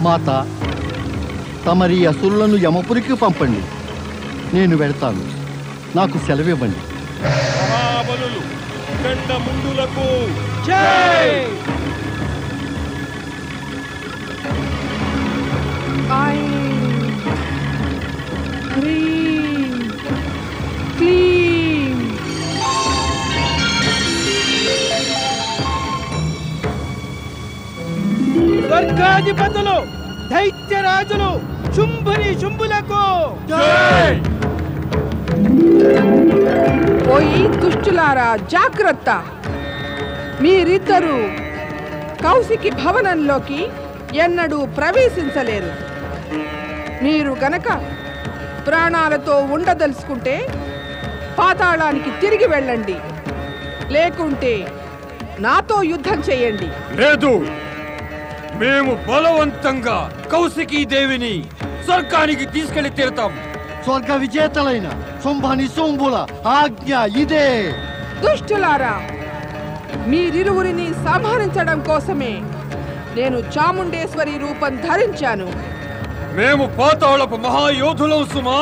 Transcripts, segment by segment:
మాత, తమరి అసురులను యమపురికి పంపండి. నేను వెళ్తాను. నాకు సెలవివ్వండి. మహాబలులు చండముండులకు జై! స్వర్గాధిపతులు దైత్యరాజులు శుంభుని శుంభులకు ఓయి దుష్టులారా, జాగ్రత్త! మీరిద్దరూ కౌశికి భవనంలోకి ఎన్నడూ ప్రవేశించలేరు. మీరు గనక ప్రాణాలతో ఉండదలుచుకుంటే పాతాళానికి తిరిగి వెళ్ళండి, లేకుంటే నాతో యుద్ధం చేయండి. లేదు, మేము బలవంతంగా కౌశికీ దేవిని స్వర్గానికి తీసుకెళ్లి తీరుతాం. స్వర్గ విజేతలైన శుంభని శుంభుల ఆజ్ఞ ఇదే. దుష్టులారా, మీరిరువురిని సంహరించడం కోసమే నేను చాముండేశ్వరి రూపం ధరించాను. మేము పాతాళపు మహాయోధులం సుమా.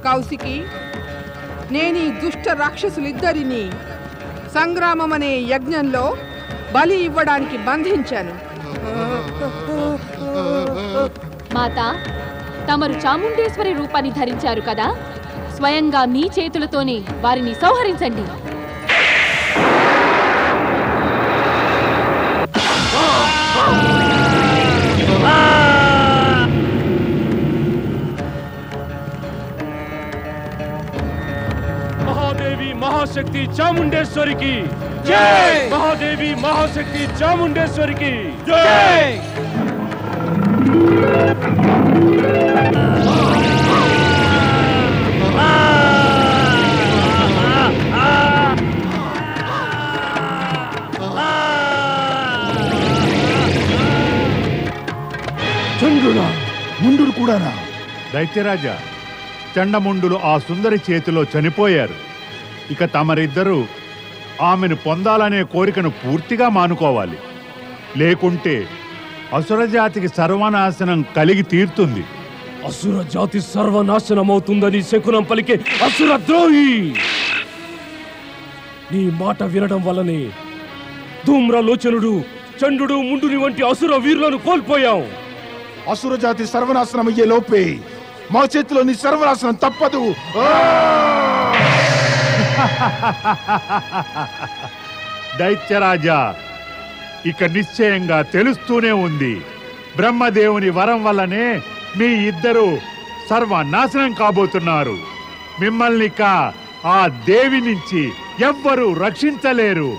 కౌశికి, నేను ఈ దుష్ట రాక్షసులిద్దరినీ సంగ్రామమనే యజ్ఞంలో బలి ఇవ్వడానికి బంధించాను. మాత, తమరు చాముండేశ్వరి రూపాన్ని ధరించారు కదా, స్వయంగా మీ చేతులతోనే వారిని సంహరించండి. మహాదేవి మహాశక్తి చాముండేశ్వరికి జై! మహాదేవి మహాశక్తి చాముండేశ్వరికి జై! చంద్రుడా, ముందుడు కూడానా? దైత్యరాజా, చండముండులు ఆ సుందరి చేతిలో చనిపోయారు. ఇక తమరిద్దరూ ఆమెను పొందాలనే కోరికను పూర్తిగా మానుకోవాలి, లేకుంటే అసురజాతికి సర్వనాశనం కలిగి తీరుతుంది. అసుర జాతి సర్వనాశనమవుతుందని శకునం పలికే అసుర ద్రోహి! నీ మాట వినడం వల్లనే ధూమ్రలోచనుడు, చండు ముండుని వంటి అసుర వీరులను కోల్పోయాం. అసుర జాతి సర్వనాశనం అయ్యే లోపే మా చేతిలో నీ సర్వనాశనం తప్పదు. దైత్యరాజా, ఇక నిశ్చయంగా తెలుస్తూనే ఉంది, బ్రహ్మదేవుని వరం వల్లనే మీ ఇద్దరు సర్వనాశనం కాబోతున్నారు. మిమ్మల్ని ఆ దేవి నుంచి ఎవ్వరూ రక్షించలేరు.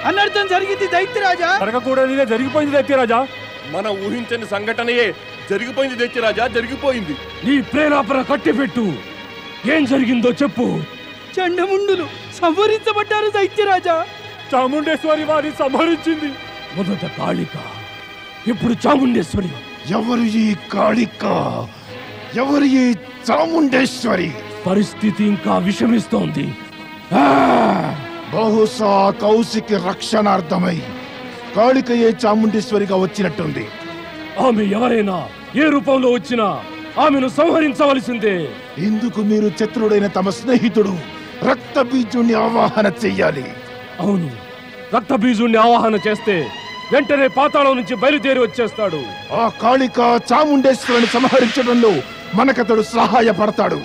అనర్థం జరిగింది దైత్యరాజా. జరగకూడనిదే జరిగిపోయింది దైత్యరాజా. మన ఊహించని సంఘటనయే జరిగిపోయింది దైత్యరాజా, జరిగిపోయింది. నీ ప్రేలాపన కట్టిపెట్టు. ఏం జరిగిందో చెప్పు. చండముండులు సంహరించబడ్డారు దైత్యరాజా. చాముండేశ్వరి వారిని సంహరించింది. మొదట కాళిక, ఇప్పుడు చాముండేశ్వరి. ఎవరు ఈ కాళిక? ఎవరు ఈ చాముండేశ్వరి? పరిస్థితి ఇంకా విషమిస్తోంది. బహుశా కౌశికి రక్షణార్థమై కాళికయే చాముండేశ్వరిగా వచ్చినట్టుంది. ఆమె ఎవరైనా ఏ రూపంలో వచ్చినా ఆమెను సంహరించవలసిందే. ఇందుకు మీరు శత్రుడైన తమ స్నేహితుడు రక్తబీజుణ్ణి ఆవాహన చెయ్యాలి. అవును, రక్తబీజుణ్ణి ఆవాహన చేస్తే వెంటనే పాతాళం నుంచి బయలుదేరి వచ్చేస్తాడు. ఆ కాళిక చాముండేశ్వరిని సంహరించడంలో మనకతడు సహాయపడతాడు.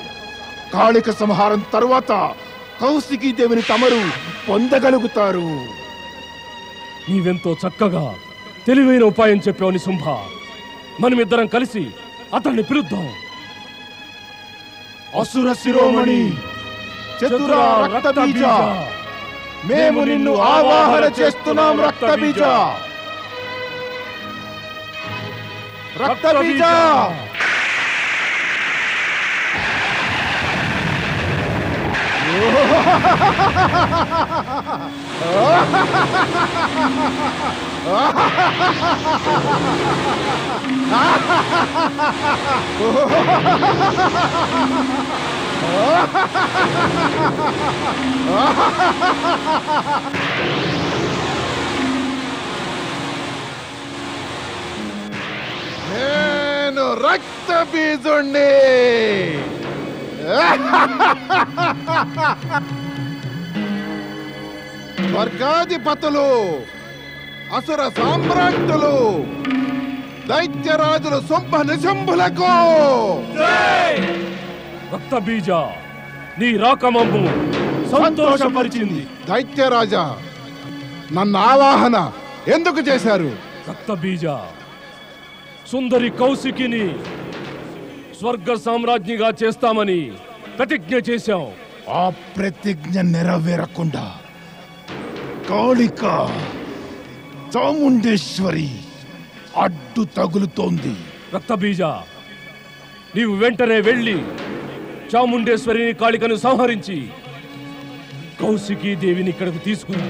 కాళిక సంహారం తరువాత కౌశికీ దేవిని తమరు పొందగలుగుతారు. నీవెంతో చక్కగా తెలివైన ఉపాయం చెప్పావు నిశుంభ. మనమిద్దరం కలిసి అతన్ని పిలుద్దాం. అసుర శిరోమణి చతుర రక్తబీజ, మేము నిన్ను ఆవాహన చేస్తున్నాం. రక్తబీజ, రక్తబీజ. నేను రక్తబీజుణ్ణి. స్వర్గాధిపతులు, అసుర సామ్రాట్టులు, దైత్యరాజులు శుంభ నిశుంభులకు రక్తబీజ, నీ రాకమమ్ము సంతోషపరిచింది. దైత్యరాజా, నన్ను ఆవాహన ఎందుకు చేశారు? రక్తబీజ, సుందరి కౌశికిని స్వర్గ సామ్రాజ్ఞిగా చేస్తామని ప్రతిజ్ఞ చేశాం. ఆ ప్రతిజ్ఞ నెరవేరకుండా కాళిక చాముండేశ్వరి అడ్డు తగులుతోంది. రక్తబీజ, నీవు వెంటనే వెళ్ళి చాముండేశ్వరిని కాళికను సంహరించి కౌశికీ దేవిని ఇక్కడకు తీసుకురా.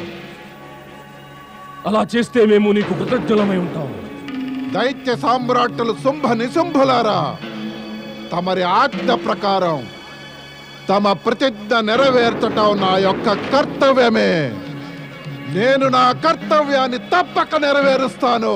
అలా చేస్తే మేము నీకు కృతజ్ఞులమై ఉంటాం. దైత్య సామ్రాట్టులు శుంభ నిశుంభులారా, తమరి ఆజ్ఞ ప్రకారం తమ ప్రతిజ్ఞ నెరవేర్చటం నా యొక్క కర్తవ్యమే. నేను నా కర్తవ్యాన్ని తప్పక నెరవేరుస్తాను.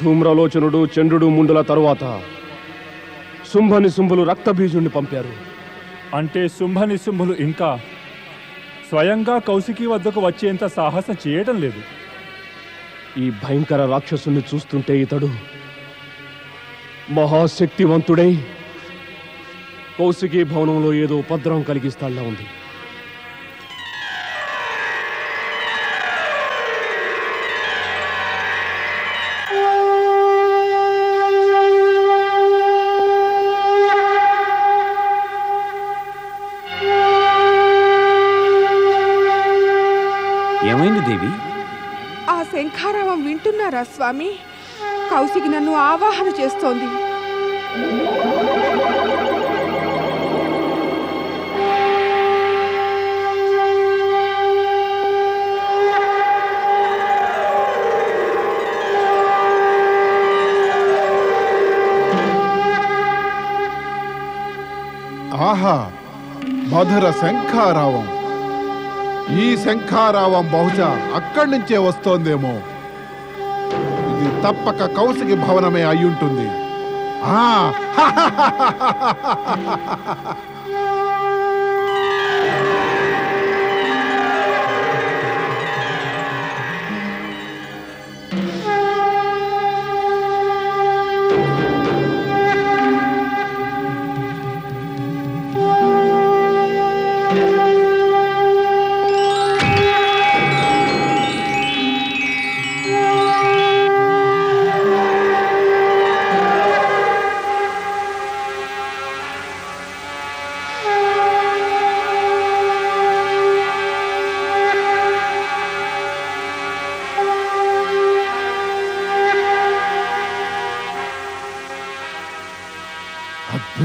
ధూమ్రలోచనుడు, చంద్రుడు ముందుల తరువాత శుంభనిశుంభులు రక్తబీజుణ్ణి పంపారు. అంటే శుంభనిశుంభులు ఇంకా స్వయంగా కౌశికి వద్దకు వచ్చేంత సాహసం చేయటం లేదు. ఈ భయంకర రాక్షసుని చూస్తుంటే ఇతడు మహాశక్తివంతుడై కౌశికీ భవనంలో ఏదో ఉపద్రవం కలిగిస్తాడా ఉంది. ఏమైంది దేవి? ఆ శంఖారావం వింటున్నారా స్వామి? కౌశికి నన్ను ఆవాహన చేస్తోంది. ఆహా, మధుర శంఖారావం. ఈ శంఖారావం బహుశా అక్కడి నుంచే వస్తోందేమో. ఇది తప్పక కౌశికి భవనమే అయ్యుంటుంది.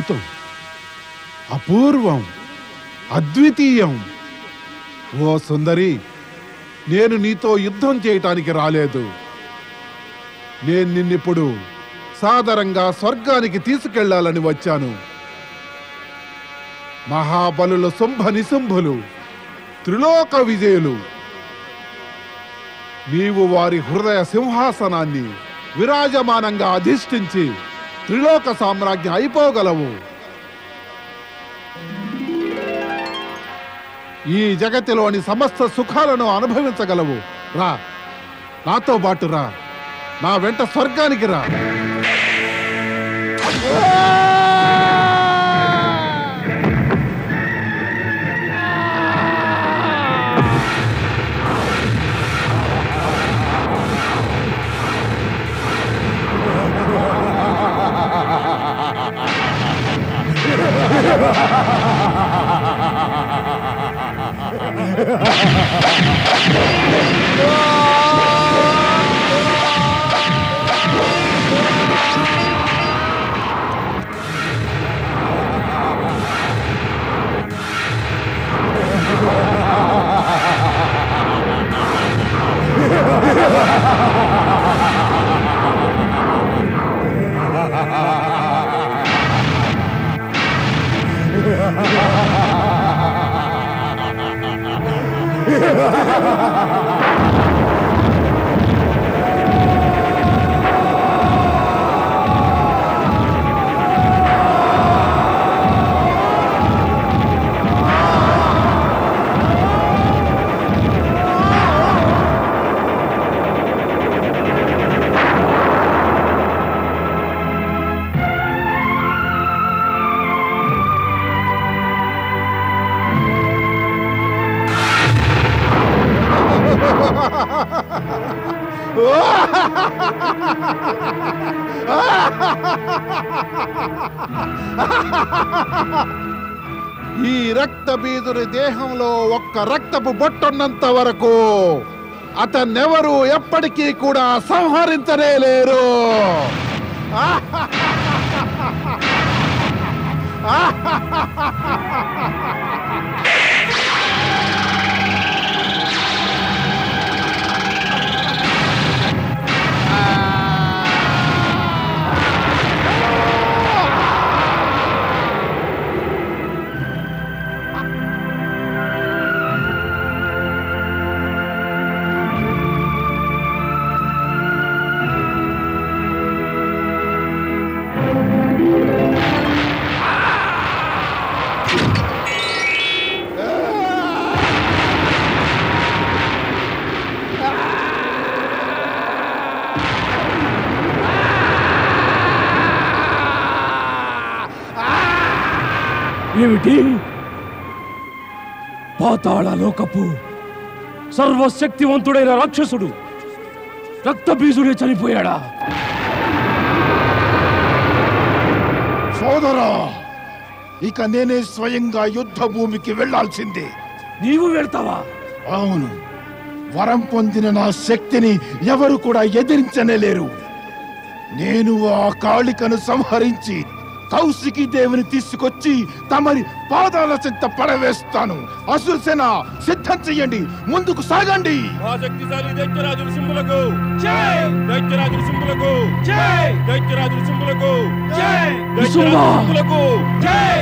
అద్భుతం, అపూర్వం, అద్వితీయం. ఓ సుందరి, నేను నీతో యుద్ధం చేయటానికి రాలేదు. నేను నిన్నిప్పుడు సాదరంగా స్వర్గానికి తీసుకెళ్లాలని వచ్చాను. మహాబలుల శుంభ నిశుంభులు త్రిలోక విజయులు. నీవు వారి హృదయ సింహాసనాన్ని విరాజమానంగా అధిష్ఠించి త్రిలోక సామ్రాజ్యం అయిపోగలవు. ఈ జగతిలోని సమస్త సుఖాలను అనుభవించగలవు. రా, నాతో పాటు రా, నా వెంట స్వర్గానికి రా. ఈ రక్త బీదుని దేహంలో ఒక్క రక్తపు బొట్టున్నంత వరకు అతన్నెవరూ ఎప్పటికీ కూడా సంహరించనే లేరు. ఏమిటి? పాతాళ లోకపు సర్వశక్తివంతుడైన రాక్షసుడు రక్తబీజుడే చనిపోయాడా? సోదరా, ఇక నేనే స్వయంగా యుద్ధ భూమికి వెళ్లాల్సిందే. నీవు వెళ్తావా? అవును, వరం పొందిన నా శక్తిని ఎవరు కూడా ఎదిరించనేలేరు. నేను ఆ కాళికను సంహరించి కౌశికి దేవిని తీసుకొచ్చి తమరి పాదాల చెంత పడవేస్తాను. అసురసేన సిద్ధం చెయ్యండి, ముందుకు సాగండి. శక్తిశాలి దైత్యరాజుల సింబులకు జై! దైత్యరాజుల సింబులకు జై! దైత్యరాజుల సింబులకు జై! దైత్యరాజుల సింబులకు జై!